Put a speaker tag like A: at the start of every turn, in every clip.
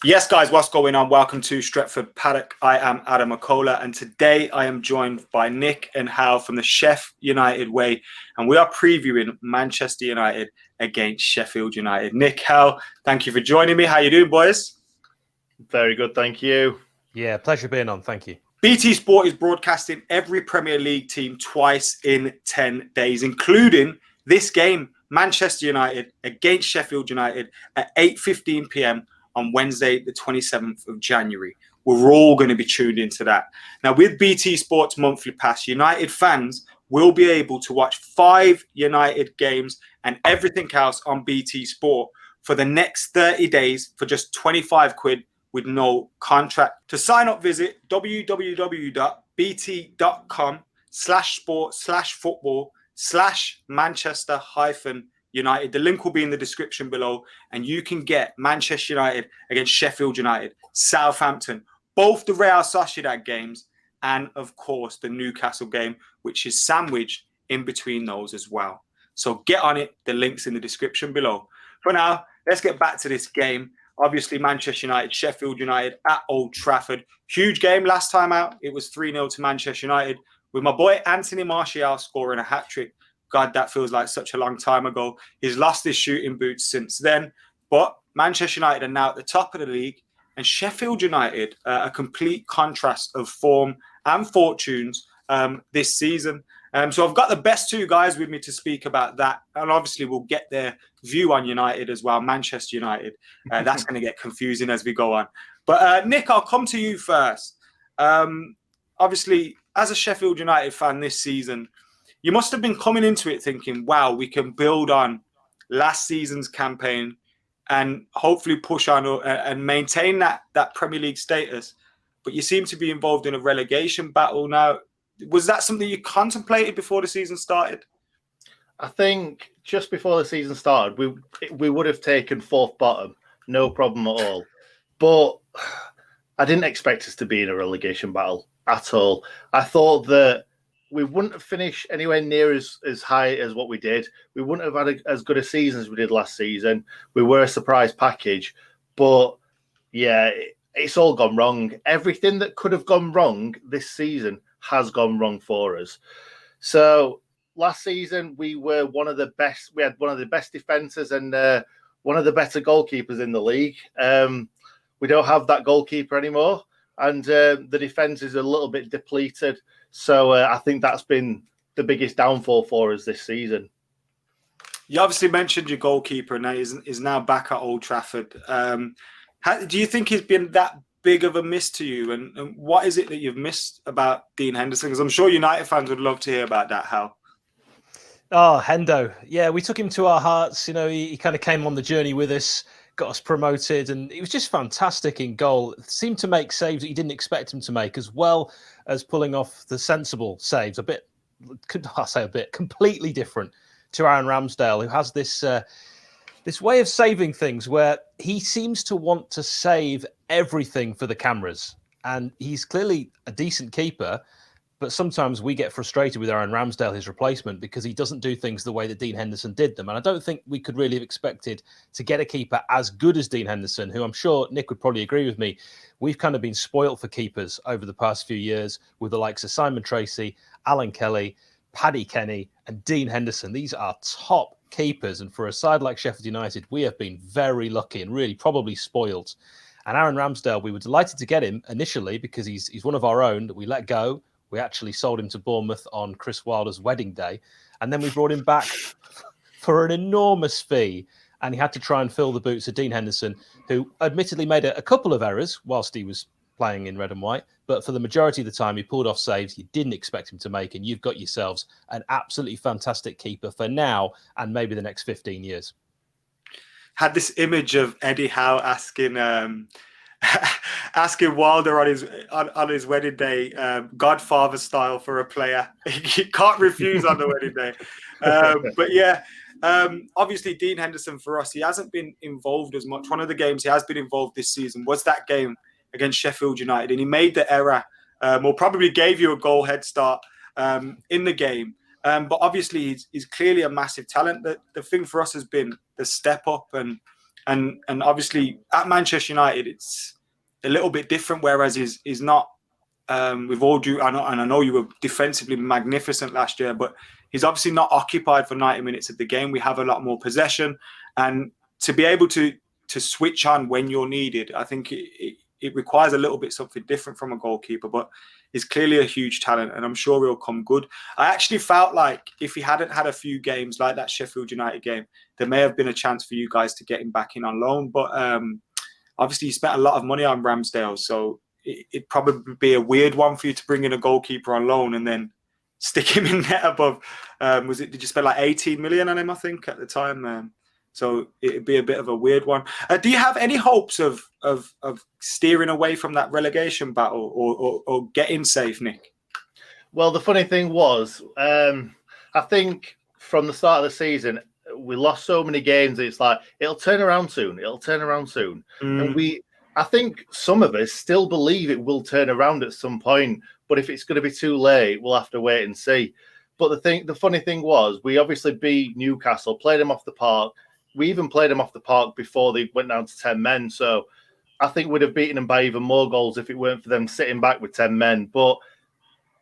A: Yes, guys, what's going on? Welcome to Stretford Paddock. I am Adam McCullough, and today I am joined by Nick and Hal from the Sheff United way, and we are previewing Manchester United against Sheffield United. Nick, Hal, thank you for joining me. How you doing, boys?
B: Very good, thank you.
C: Yeah, pleasure being on. Thank you.
A: BT Sport is broadcasting every Premier League team twice in 10 days, including this game, Manchester United against Sheffield United at 8:15 p.m. on Wednesday, the 27th of January. We're all going to be tuned into that. Now, with BT Sports Monthly Pass, United fans will be able to watch 5 United games and everything else on BT Sport for the next 30 days for just 25 quid with no contract. To sign up, visit www.bt.com/sport/football/Manchester-United. The link will be in the description below, and you can get Manchester United against Sheffield United, Southampton, both the Real Sociedad games, and of course the Newcastle game, which is sandwiched in between those as well. So get on it. The link's in the description below. For now, let's get back to this game. Obviously, Manchester United, Sheffield United at Old Trafford. Huge game last time out. It was 3-0 to Manchester United, with my boy Anthony Martial scoring a hat-trick. God, that feels like such a long time ago. He's lost his shooting boots since then. But Manchester United are now at the top of the league, and Sheffield United, a complete contrast of form and fortunes this season. So I've got the best two guys with me to speak about that. And obviously we'll get their view on United as well, Manchester United. That's going to get confusing as we go on. But Nick, I'll come to you first. Obviously, as a Sheffield United fan this season, you must have been coming into it thinking, wow, we can build on last season's campaign and hopefully push on and maintain that Premier League status. But you seem to be involved in a relegation battle now. Was that something you contemplated before the season started?
B: I think just before the season started, we would have taken fourth bottom, no problem at all. But I didn't expect us to be in a relegation battle at all. I thought that we wouldn't have finished anywhere near as high as what we did. We wouldn't have had as good a season as we did last season. We were a surprise package. But, yeah, it's all gone wrong. Everything that could have gone wrong this season has gone wrong for us. So last season we were one of the best. We had one of the best defenses and one of the better goalkeepers in the league. We don't have that goalkeeper anymore, and the defense is a little bit depleted. So I think that's been the biggest downfall for us this season.
A: You obviously mentioned your goalkeeper, and is now back at Old Trafford. Do you think he's been that big of a miss to you, and what is it that you've missed about Dean Henderson? Because I'm sure United fans would love to hear about that, Hal.
C: Oh, Hendo. Yeah, we took him to our hearts. You know, he kind of came on the journey with us, got us promoted, and he was just fantastic in goal. Seemed to make saves that you didn't expect him to make, as well as pulling off the sensible saves. Completely different to Aaron Ramsdale, who has this way of saving things where he seems to want to save everything for the cameras. And he's clearly a decent keeper, but sometimes we get frustrated with Aaron Ramsdale, his replacement, because he doesn't do things the way that Dean Henderson did them. And I don't think we could really have expected to get a keeper as good as Dean Henderson, who I'm sure Nick would probably agree with me. We've kind of been spoilt for keepers over the past few years with the likes of Simon Tracy, Alan Kelly, Paddy Kenny, and Dean Henderson. These are top keepers, and for a side like Sheffield United, we have been very lucky and really probably spoiled. And Aaron Ramsdale, we were delighted to get him initially because he's one of our own that we let go. We actually sold him to Bournemouth on Chris Wilder's wedding day, and then we brought him back for an enormous fee, and he had to try and fill the boots of Dean Henderson, who admittedly made a couple of errors whilst he was playing in red and white, but for the majority of the time he pulled off saves you didn't expect him to make, and you've got yourselves an absolutely fantastic keeper for now and maybe the next 15 years.
A: Had this image of Eddie Howe asking Wilder on his wedding day, Godfather style, for a player. He can't refuse on the wedding day. But yeah, obviously Dean Henderson for us, he hasn't been involved as much. One of the games he has been involved this season was that game against Sheffield United, and he made the error, or probably gave you a goal head start in the game. But obviously he's clearly a massive talent. The thing for us has been the step up, and and obviously at Manchester United, it's a little bit different. Whereas he's not. With all due, and I know you were defensively magnificent last year, but he's obviously not occupied for 90 minutes of the game. We have a lot more possession, and to be able to switch on when you're needed, I think it requires a little bit something different from a goalkeeper. But he's clearly a huge talent, and I'm sure he'll come good. I actually felt like if he hadn't had a few games like that Sheffield United game, there may have been a chance for you guys to get him back in on loan. But obviously, you spent a lot of money on Ramsdale, so it'd probably be a weird one for you to bring in a goalkeeper on loan and then stick him in net above. Did you spend like 18 million on him, I think, at the time? So it'd be a bit of a weird one. Do you have any hopes of steering away from that relegation battle or getting safe, Nick?
B: Well, the funny thing was, I think from the start of the season, we lost so many games. It's like, it'll turn around soon. And I think some of us still believe it will turn around at some point, but if it's going to be too late, we'll have to wait and see. But the funny thing was, we obviously beat Newcastle, played them off the park. We even played them off the park before they went down to 10 men. So I think we'd have beaten them by even more goals if it weren't for them sitting back with 10 men. But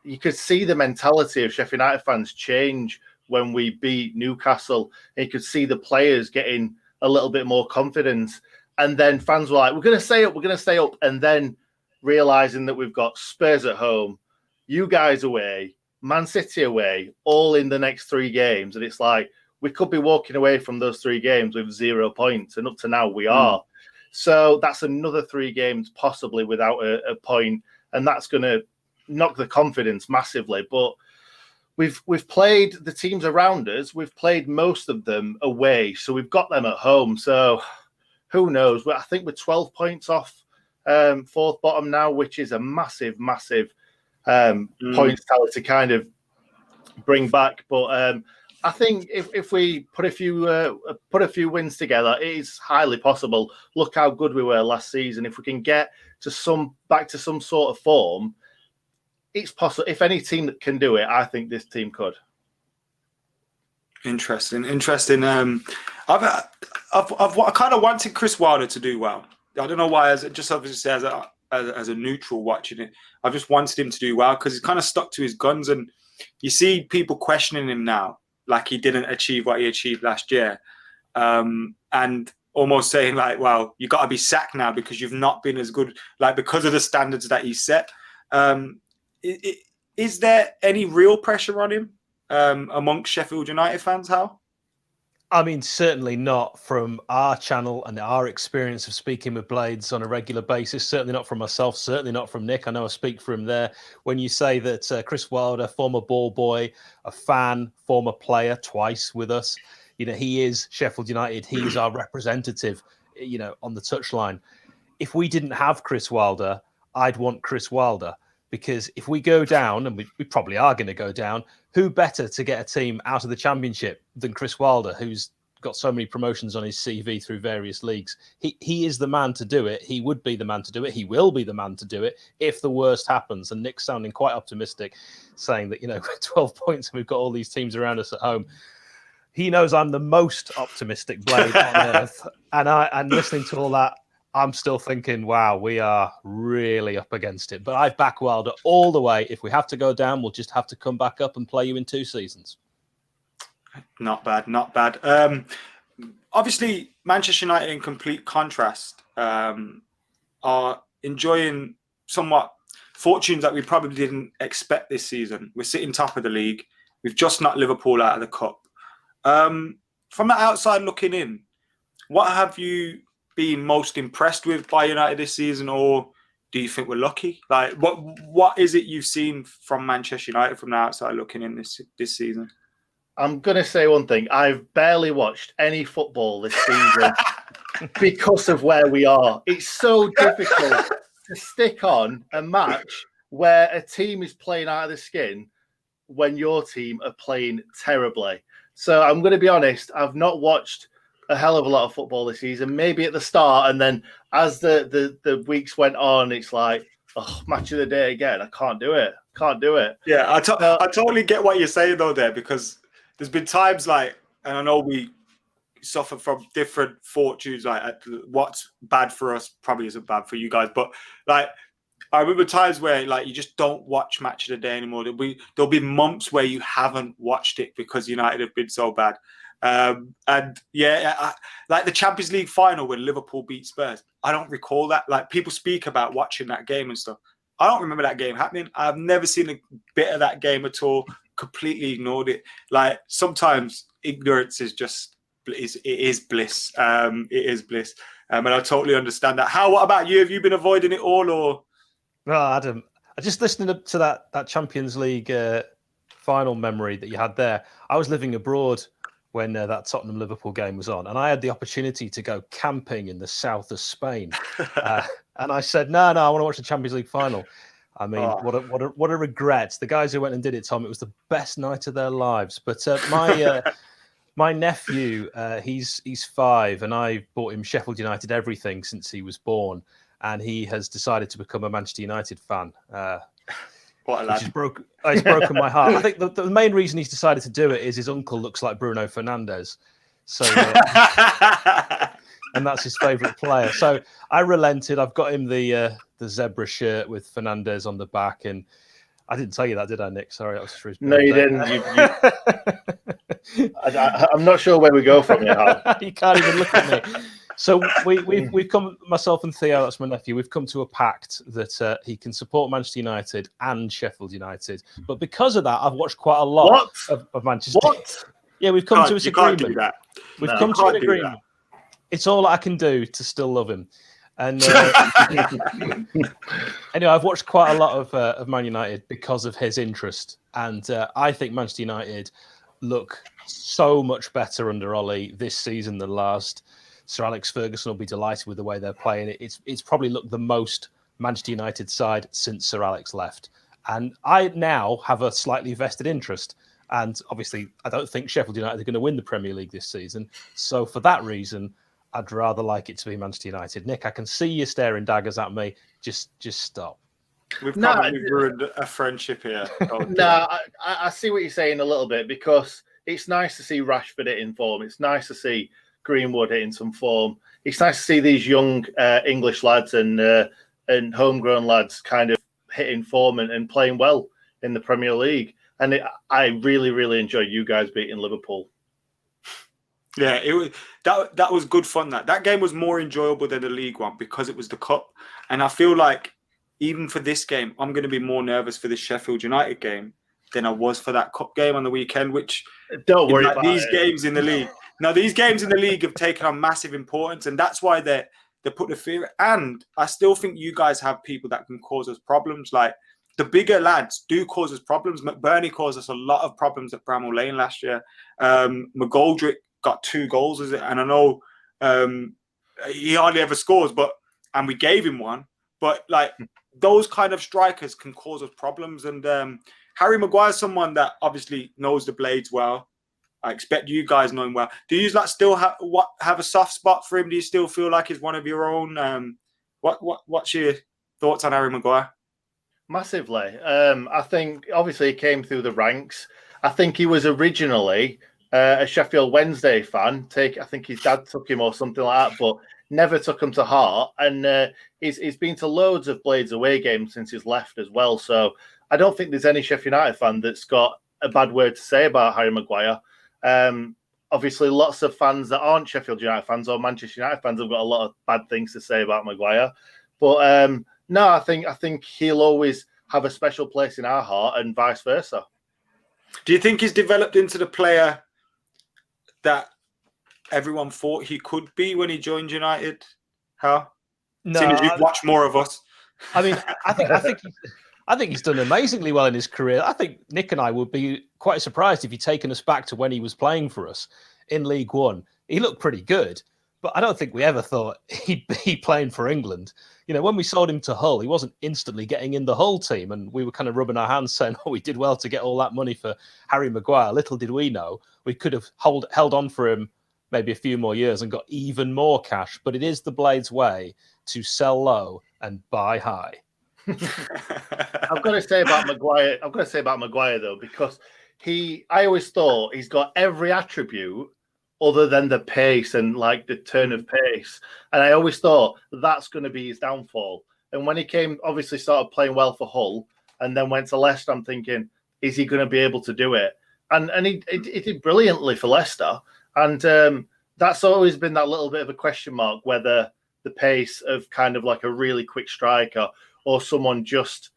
B: you could see the mentality of Sheffield United fans change when we beat Newcastle. And you could see the players getting a little bit more confidence. And then fans were like, we're going to stay up. And then realising that we've got Spurs at home, you guys away, Man City away, all in the next 3 games. And it's like, we could be walking away from those 3 games with 0 points. And up to now, we are. So that's another 3 games possibly without a point. And that's going to knock the confidence massively. But we've played the teams around us. We've played most of them away. So we've got them at home. So who knows? Well, I think we're 12 points off 4th bottom now, which is a massive points tally to kind of bring back. But I think if we put a few wins together, it is highly possible. Look how good we were last season. If we can get back to some sort of form, it's possible. If any team that can do it, I think this team could.
A: Interesting. I've kind of wanted Chris Wilder to do well. I don't know why, as a neutral watching it, I've just wanted him to do well because he's kind of stuck to his guns, and you see people questioning him now, like he didn't achieve what he achieved last year, and almost saying like, well, you got to be sacked now because you've not been as good, like because of the standards that he set. Is there any real pressure on him amongst Sheffield United fans, Hal?
C: I mean, certainly not from our channel and our experience of speaking with Blades on a regular basis. Certainly not from myself. Certainly not from Nick. I know I speak for him there. When you say that Chris Wilder, former ball boy, a fan, former player, twice with us, he is Sheffield United. He is our representative, on the touchline. If we didn't have Chris Wilder, I'd want Chris Wilder. Because if we go down, and we probably are going to go down, who better to get a team out of the Championship than Chris Wilder, who's got so many promotions on his CV through various leagues? He is the man to do it. He would be the man to do it. He will be the man to do it if the worst happens. And Nick's sounding quite optimistic, saying that, 12 points and we've got all these teams around us at home. He knows I'm the most optimistic Blade on earth. And listening to all that, I'm still thinking, wow, we are really up against it. But I back Wilder all the way. If we have to go down, we'll just have to come back up and play you in 2 seasons.
A: Not bad. Obviously, Manchester United, in complete contrast, are enjoying somewhat fortunes that we probably didn't expect this season. We're sitting top of the league. We've just knocked Liverpool out of the cup. From the outside looking in, what have you been most impressed with by United this season, or do you think we're lucky? Like, what is it you've seen from Manchester United from the outside looking in this season?
B: I'm going to say one thing. I've barely watched any football this season because of where we are. It's so difficult to stick on a match where a team is playing out of the skin when your team are playing terribly. So I'm going to be honest, I've not watched a hell of a lot of football this season, maybe at the start, and then as the weeks went on, it's like, oh, match of the day again. I can't do it.
A: Yeah, I totally get what you're saying though there, because there's been times like, and I know we suffer from different fortunes. Like what's bad for us probably isn't bad for you guys, but like I remember times where like you just don't watch Match of the Day anymore. There'll be months where you haven't watched it because United have been so bad. And yeah, like the Champions League final when Liverpool beat Spurs. I don't recall that. Like people speak about watching that game and stuff. I don't remember that game happening. I've never seen a bit of that game at all. Completely ignored it. Like sometimes ignorance is just it is bliss. It is bliss. And I totally understand that. What about you? Have you been avoiding it all or?
C: Well, Adam, I just listening to that Champions League final memory that you had there. I was living abroad when that Tottenham Liverpool game was on, and I had the opportunity to go camping in the south of Spain. And I said, no, I want to watch the Champions League final. I mean, what a regret. The guys who went and did it, Tom, it was the best night of their lives. But my nephew, he's 5, and I bought him Sheffield United everything since he was born. And he has decided to become a Manchester United fan.
A: What a lad.
C: He's broken my heart. I think the main reason he's decided to do it is his uncle looks like Bruno Fernandes. So, and that's his favourite player. So I relented. I've got him the zebra shirt with Fernandes on the back. And I didn't tell you that, did I, Nick? Sorry, that was for his birthday.
B: No, you didn't. I'm not sure where we go from here.
C: You can't even look at me. So we've come, myself and Theo, that's my nephew, we've come to a pact that he can support Manchester United and Sheffield United. But because of that, I've watched quite a lot of Manchester.
B: What?
C: Yeah, we've come to this agreement.
A: Can't do that.
C: We've come to an agreement. It's all I can do to still love him. And anyway, I've watched quite a lot of Man United because of his interest. And I think Manchester United look so much better under Ollie this season than last. Sir Alex Ferguson will be delighted with the way they're playing it. It's probably looked the most Manchester United side since Sir Alex left. And I now have a slightly vested interest. And obviously, I don't think Sheffield United are going to win the Premier League this season. So for that reason, I'd rather like it to be Manchester United. Nick, I can see you staring daggers at me. Just stop.
A: We've probably ruined a friendship here.
B: I see what you're saying a little bit because it's nice to see Rashford hitting form. It's nice to see Greenwood hitting some form. It's nice to see these young English lads and homegrown lads kind of hitting form and playing well in the Premier League. And I really, really enjoyed you guys beating Liverpool.
A: Yeah, it was that was good fun. That game was more enjoyable than the League one because it was the cup. And I feel like even for this game, I'm going to be more nervous for the Sheffield United game than I was for that cup game on the weekend. Which
B: don't worry about
A: these games in the league. Now these games in the league have taken on massive importance, and that's why they put the fear. And I still think you guys have people that can cause us problems. Like the bigger lads do cause us problems. McBurney caused us a lot of problems at Bramall Lane last year. Mcgoldrick got 2 goals, and I know he hardly ever scores, and we gave him one. But like those kind of strikers can cause us problems. And Harry Maguire is someone that obviously knows the Blades well. I expect you guys know him well. Do you like still have a soft spot for him? Do you still feel like he's one of your own? What's your thoughts on Harry Maguire?
B: Massively. I think obviously he came through the ranks. I think he was originally a Sheffield Wednesday fan. I think his dad took him or something like that, but never took him to heart. And he's been to loads of Blades away games since he's left as well. So I don't think there's any Sheffield United fan that's got a bad word to say about Harry Maguire. Obviously, lots of fans that aren't Sheffield United fans or Manchester United fans have got a lot of bad things to say about Maguire. But no, I think he'll always have a special place in our heart and vice versa.
A: Do you think he's developed into the player that everyone thought he could be when he joined United? How?
C: No,
A: seeing as you've watched more of us.
C: I mean, I think he's done amazingly well in his career. I think Nick and I would be quite surprised if he'd taken us back to when he was playing for us in League One. He looked pretty good, but I don't think we ever thought he'd be playing for England. You know, when we sold him to Hull, he wasn't instantly getting in the Hull team, and we were kind of rubbing our hands saying, oh, we did well to get all that money for Harry Maguire. Little did we know we could have held on for him maybe a few more years and got even more cash. But it is the Blades way to sell low and buy high.
B: I've got to say about Maguire though, because I always thought he's got every attribute other than the pace and like the turn of pace. And I always thought that's going to be his downfall. And when he came, obviously started playing well for Hull and then went to Leicester, I'm thinking, is he going to be able to do it? And he did brilliantly for Leicester. And that's always been that little bit of a question mark, whether the pace of kind of like a really quick striker or someone just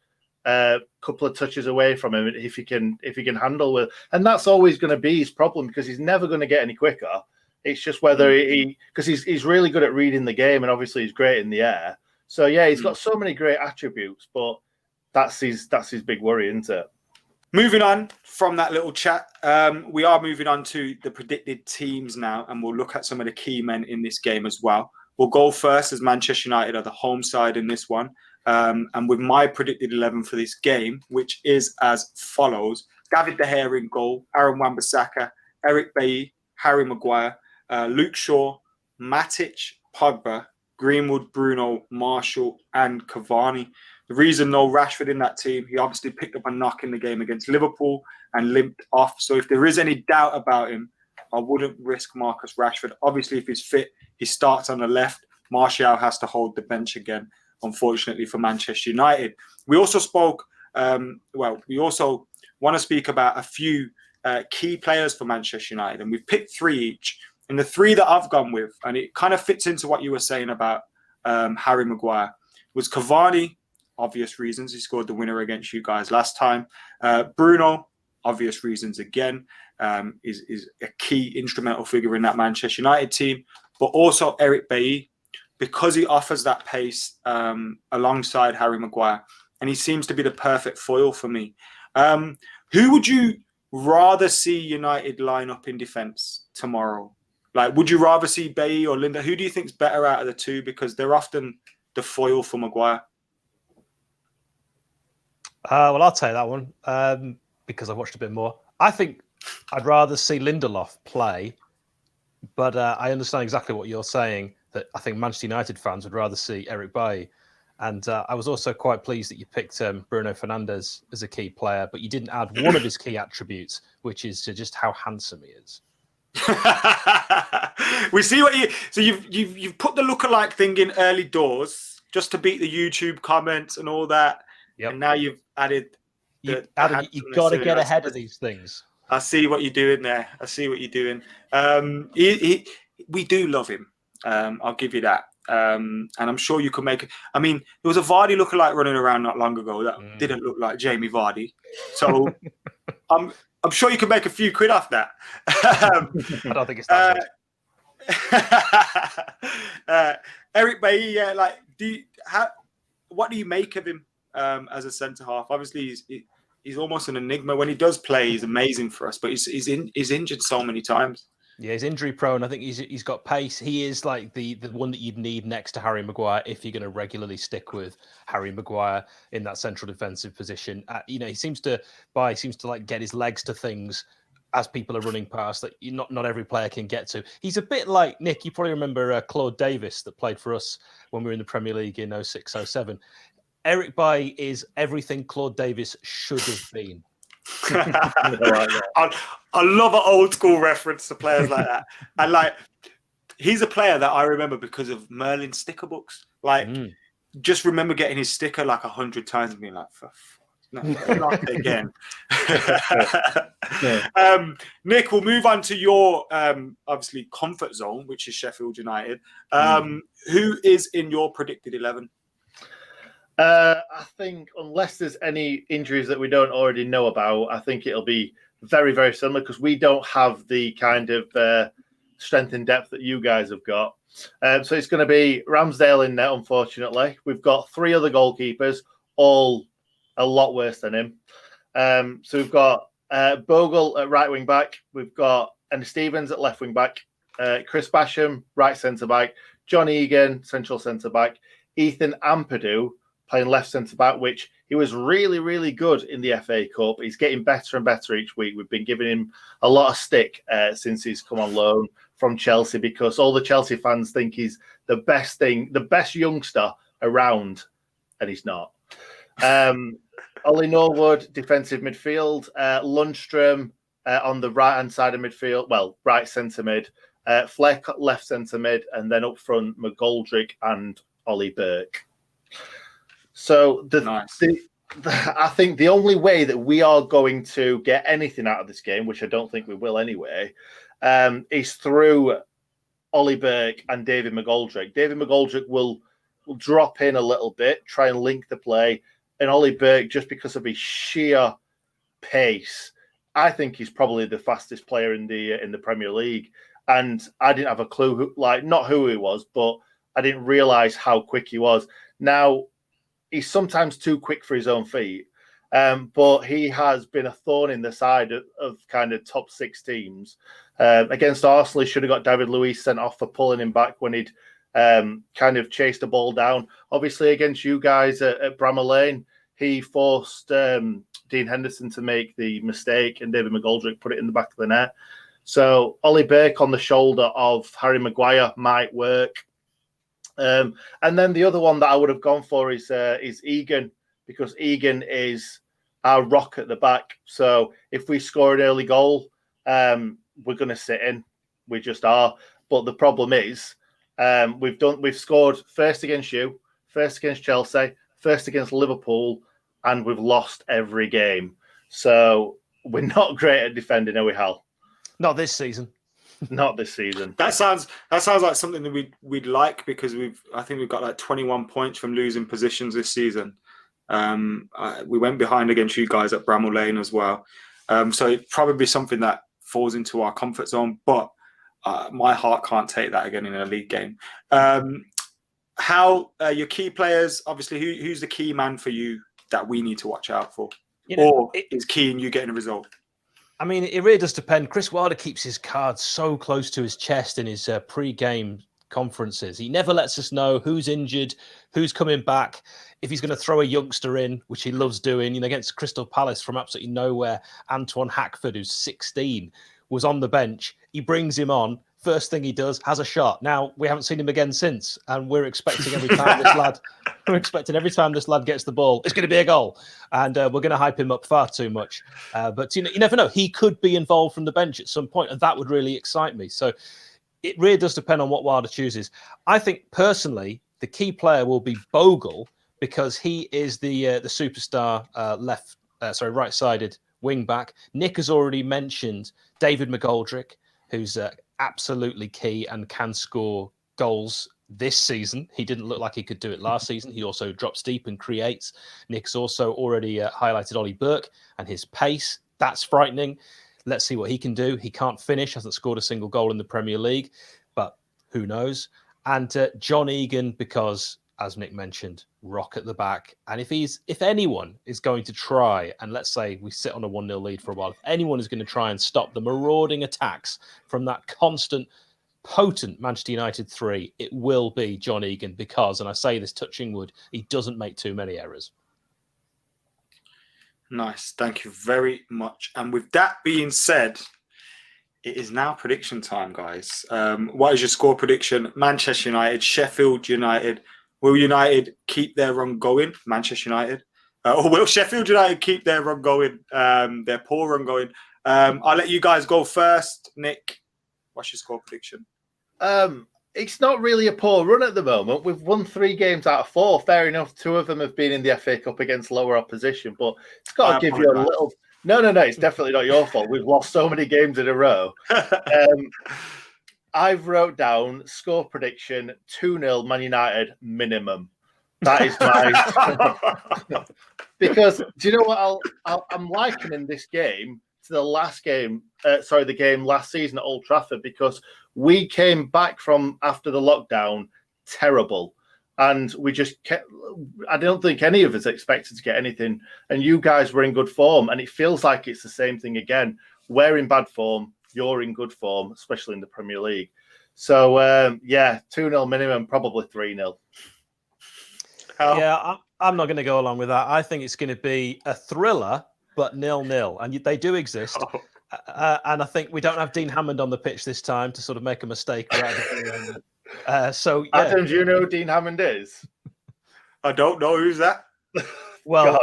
B: a couple of touches away from him, if he can handle with. And that's always going to be his problem because he's never going to get any quicker. It's just whether because he's really good at reading the game and obviously he's great in the air. So yeah, he's got so many great attributes, but that's his big worry, isn't it?
A: Moving on from that little chat, we are moving on to the predicted teams now, and we'll look at some of the key men in this game as well. We'll go first as Manchester United are the home side in this one. And with my predicted 11 for this game, which is as follows: David De Gea in goal, Aaron Wan-Bissaka, Eric Bailly, Harry Maguire, Luke Shaw, Matic, Pogba, Greenwood, Bruno, Marshall, and Cavani. The reason no Rashford in that team, he obviously picked up a knock in the game against Liverpool and limped off. So if there is any doubt about him, I wouldn't risk Marcus Rashford. Obviously, if he's fit, he starts on the left. Martial has to hold the bench again, unfortunately, for Manchester United. We also spoke, we also want to speak about a few key players for Manchester United, and we've picked three each. And the three that I've gone with, and it kind of fits into what you were saying about Harry Maguire, was Cavani, obvious reasons. He scored the winner against you guys last time. Bruno, obvious reasons again, is a key instrumental figure in that Manchester United team. But also Eric Bailly, because he offers that pace alongside Harry Maguire, and he seems to be the perfect foil for me. Who would you rather see United line up in defence tomorrow? Like, would you rather see Bailly or Linda? Who do you think's better out of the two? Because they're often the foil for Maguire.
C: Well, I'll take that one because I've watched a bit more. I think I'd rather see Lindelof play, but I understand exactly what you're saying, that I think Manchester United fans would rather see Eric Bailly. And I was also quite pleased that you picked Bruno Fernandes as a key player, but you didn't add one of his key attributes, which is just how handsome he is.
A: We see what you've put the lookalike thing in early doors just to beat the YouTube comments and all that. Yep. And now you've added.
C: You've got to get ahead of these things.
A: I see what you're doing there. I see what you're doing. We do love him. I'll give you that. And I'm sure you can make it. I mean, there was a Vardy lookalike running around not long ago that didn't look like Jamie Vardy. So I'm sure you can make a few quid off that.
C: I don't think it's that
A: much. Eric Bailly, what do you make of him as a centre half? Obviously, he's almost an enigma. When he does play, he's amazing for us, but he's injured so many times.
C: Yeah, he's injury prone. I think he's got pace. He is like the one that you'd need next to Harry Maguire if you're going to regularly stick with Harry Maguire in that central defensive position. He seems to like get his legs to things as people are running past that not every player can get to. He's a bit like Nick. You probably remember Claude Davis that played for us when we were in the Premier League in 06-07. Eric Bailly is everything Claude Davis should have been.
A: I love an old school reference to players like that. And he's a player that I remember because of Merlin's sticker books. Just remember getting his sticker 100 times and being like, no, not again. Nick, we'll move on to your obviously comfort zone, which is Sheffield United. Who is in your predicted 11?
B: I think unless there's any injuries that we don't already know about, I think it'll be very, very similar because we don't have the kind of strength and depth that you guys have got. So it's going to be Ramsdale in net, unfortunately. We've got three other goalkeepers, all a lot worse than him. So we've got Bogle at right wing back. We've got Andy Stevens at left wing back. Chris Basham, right centre back. John Egan, central centre back. Ethan Ampadu playing left centre-back, which he was really, really good in the FA Cup. He's getting better and better each week. We've been giving him a lot of stick since he's come on loan from Chelsea because all the Chelsea fans think he's the best youngster around, and he's not. Ollie Norwood, defensive midfield. Lundstrom on the right-hand side of midfield, right centre mid. Fleck left centre mid, and then up front, Mcgoldrick and Ollie Burke. So I think the only way that we are going to get anything out of this game, which I don't think we will anyway, is through Ollie Burke and David Mcgoldrick. David Mcgoldrick will drop in a little bit, try and link the play, and Ollie Burke, just because of his sheer pace, I think he's probably the fastest player in the Premier League. And I didn't have a clue, not who he was, but I didn't realise how quick he was. Now, he's sometimes too quick for his own feet, but he has been a thorn in the side of kind of top 6 teams. Against Arsenal, he should have got David Luiz sent off for pulling him back when he'd kind of chased the ball down. Obviously, against you guys at Bramall Lane, he forced Dean Henderson to make the mistake, and David Mcgoldrick put it in the back of the net. So Ollie Burke on the shoulder of Harry Maguire might work. And then the other one that I would have gone for is Egan, because Egan is our rock at the back. So if we score an early goal, we're going to sit in. We just are. But the problem is, we've scored first against you, first against Chelsea, first against Liverpool, and we've lost every game. So we're not great at defending, are we, Hal?
C: Not this season.
B: Not this season.
A: That sounds like something that we'd like, because I think we've got like 21 points from losing positions this season. We went behind against you guys at Bramall Lane as well. So it'd probably be something that falls into our comfort zone, but my heart can't take that again in a league game. How your key players, obviously, who's the key man for you that we need to watch out for? Or is key in you getting a result?
C: I mean, it really does depend. Chris Wilder keeps his cards so close to his chest in his pre-game conferences. He never lets us know who's injured, who's coming back, if he's going to throw a youngster in, which he loves doing. Against Crystal Palace from absolutely nowhere, Antoine Hackford, who's 16, was on the bench. He brings him on. First thing he does, has a shot. Now, we haven't seen him again since, and we're expecting every time this lad gets the ball, it's going to be a goal. And we're going to hype him up far too much. But you never know. He could be involved from the bench at some point, and that would really excite me. So it really does depend on what Wilder chooses. I think, personally, the key player will be Bogle, because he is the superstar right-sided wing-back. Nick has already mentioned David Mcgoldrick, who's absolutely key and can score goals this season. He didn't look like he could do it last season. He also drops deep and creates. Nick's also already highlighted Ollie Burke and his pace. That's frightening. Let's see what he can do. He can't finish, hasn't scored a single goal in the Premier League, but who knows? And John Egan, because, as Nick mentioned, rock at the back. And if anyone is going to try, and let's say we sit on a 1-0 lead for a while, if anyone is going to try and stop the marauding attacks from that constant, potent Manchester United 3, it will be John Egan, because, and I say this touching wood, he doesn't make too many errors.
A: Nice. Thank you very much. And with that being said, it is now prediction time, guys. What is your score prediction? Manchester United, Sheffield United. Will United keep their run going? Manchester United. Or will Sheffield United keep their run going? Their poor run going? I'll let you guys go first. Nick, what's your score prediction?
B: It's not really a poor run at the moment. We've won 3 games out of 4. Fair enough. 2 of them have been in the FA Cup against lower opposition, but it's got to give you a little... No. It's definitely not your fault. We've lost so many games in a row. I've wrote down score prediction 2-0 Man United minimum. That is my... Because, do you know what I'm likening this game to the last game, the game last season at Old Trafford, because we came back from after the lockdown terrible. And we just kept, I don't think any of us expected to get anything. And you guys were in good form. And it feels like it's the same thing again. We're in bad form. You're in good form, especially in the Premier League. So, 2-0 minimum, probably 3-0.
C: Yeah, I'm not going to go along with that. I think it's going to be a thriller, but 0-0. And they do exist. And I think we don't have Dean Hammond on the pitch this time to sort of make a mistake.
B: Adam, do you know who Dean Hammond is?
A: I don't know. Who's that?
C: Well,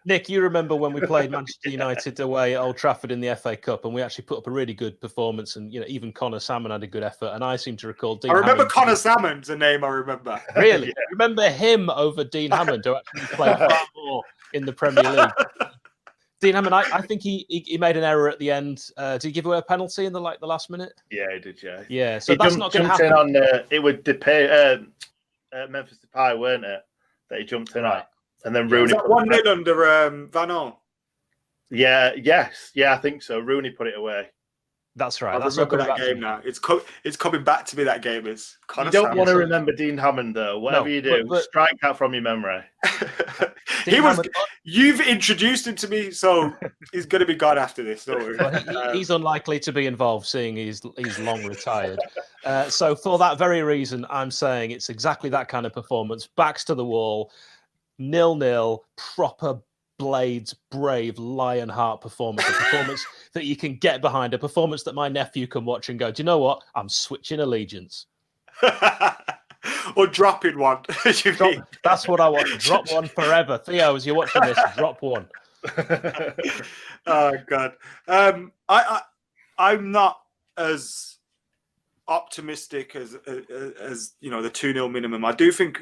C: Nick, you remember when we played Manchester United away at Old Trafford in the FA Cup, and we actually put up a really good performance, and even Connor Salmon had a good effort, and I seem to recall Dean
A: I remember
C: Hammond.
A: Connor Salmon's a name I remember.
C: Really? Remember him over Dean Hammond, who actually played far more in the Premier League. Dean Hammond, I think he made an error at the end. Did he give away a penalty in the last minute?
B: Yeah, he did. Yeah.
C: Yeah. So that's not going to happen.
B: In on it would Memphis Depay, weren't it? That he jumped in at, and then Rooney.
A: Was that 1-0 under Van Gaal?
B: Yeah. Yes. Yeah, I think so. Rooney put it away.
C: That's right.
A: I remember that game now. It's coming back to me. That game is.
B: You don't want to remember Dean Hammond though. Whatever you do, strike that from your memory.
A: You've introduced him to me, so he's going to be gone after this. Don't worry.
C: Well, he's unlikely to be involved, seeing he's long retired. So for that very reason, I'm saying it's exactly that kind of performance. Backs to the wall, 0-0, proper Blades, brave, Lionheart performance. A performance that you can get behind. A performance that my nephew can watch and go, do you know what? I'm switching allegiance.
A: Or dropping one.
C: That's what I want. Drop one forever. Theo, as you're watching this, drop one.
A: Oh, God. I'm not as optimistic as the 2-0 minimum. I do think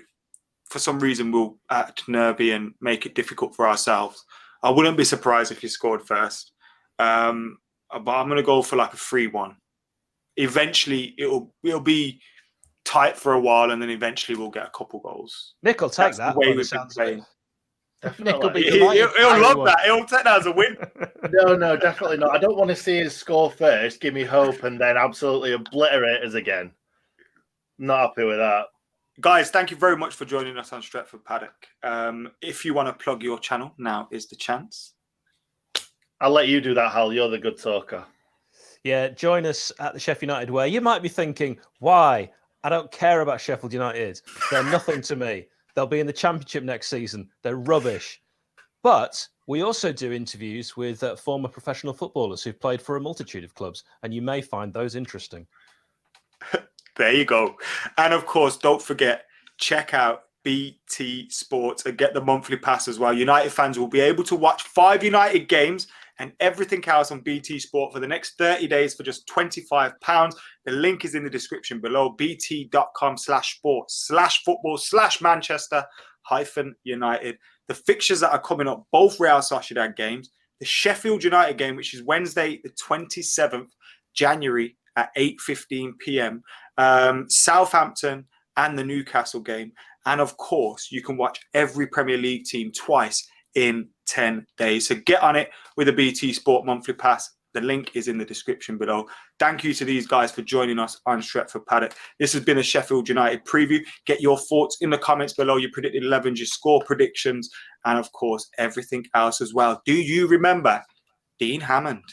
A: for some reason we'll act nervy and make it difficult for ourselves. I wouldn't be surprised if you scored first. But I'm going to go for like a 3-1. Eventually, it'll be tight for a while, and then eventually we'll get a couple goals.
C: Nick will take that.
A: The way we've been playing.
C: Nick will be
A: he'll love that. He'll take that as a win.
B: No, definitely not. I don't want to see us score first, give me hope, and then absolutely obliterate us again. Not happy with that.
A: Guys, thank you very much for joining us on Stretford Paddock. If you want to plug your channel, now is the chance.
B: I'll let you do that, Hal. You're the good talker.
C: Yeah, join us at the Sheffield United Way. You might be thinking, why? I don't care about Sheffield United. They're nothing to me. They'll be in the Championship next season. They're rubbish. But we also do interviews with former professional footballers who've played for a multitude of clubs, and you may find those interesting.
A: There you go. And of course, don't forget, check out BT Sports and get the monthly pass as well. United fans will be able to watch 5 United games and everything else on BT Sport for the next 30 days for just £25. The link is in the description below, bt.com/sport/football/Manchester-United. The fixtures that are coming up, both Real Sociedad games, the Sheffield United game, which is Wednesday, the 27th January at 8:15 p.m. Southampton and the Newcastle game. And of course, you can watch every Premier League team twice in 10 days. So get on it with a BT Sport monthly pass. The link is in the description below. Thank you to these guys for joining us on Stretford Paddock. This has been a Sheffield United preview. Get your thoughts in the comments below. Your predicted 11s, your score predictions, and of course, everything else as well. Do you remember Dean Hammond?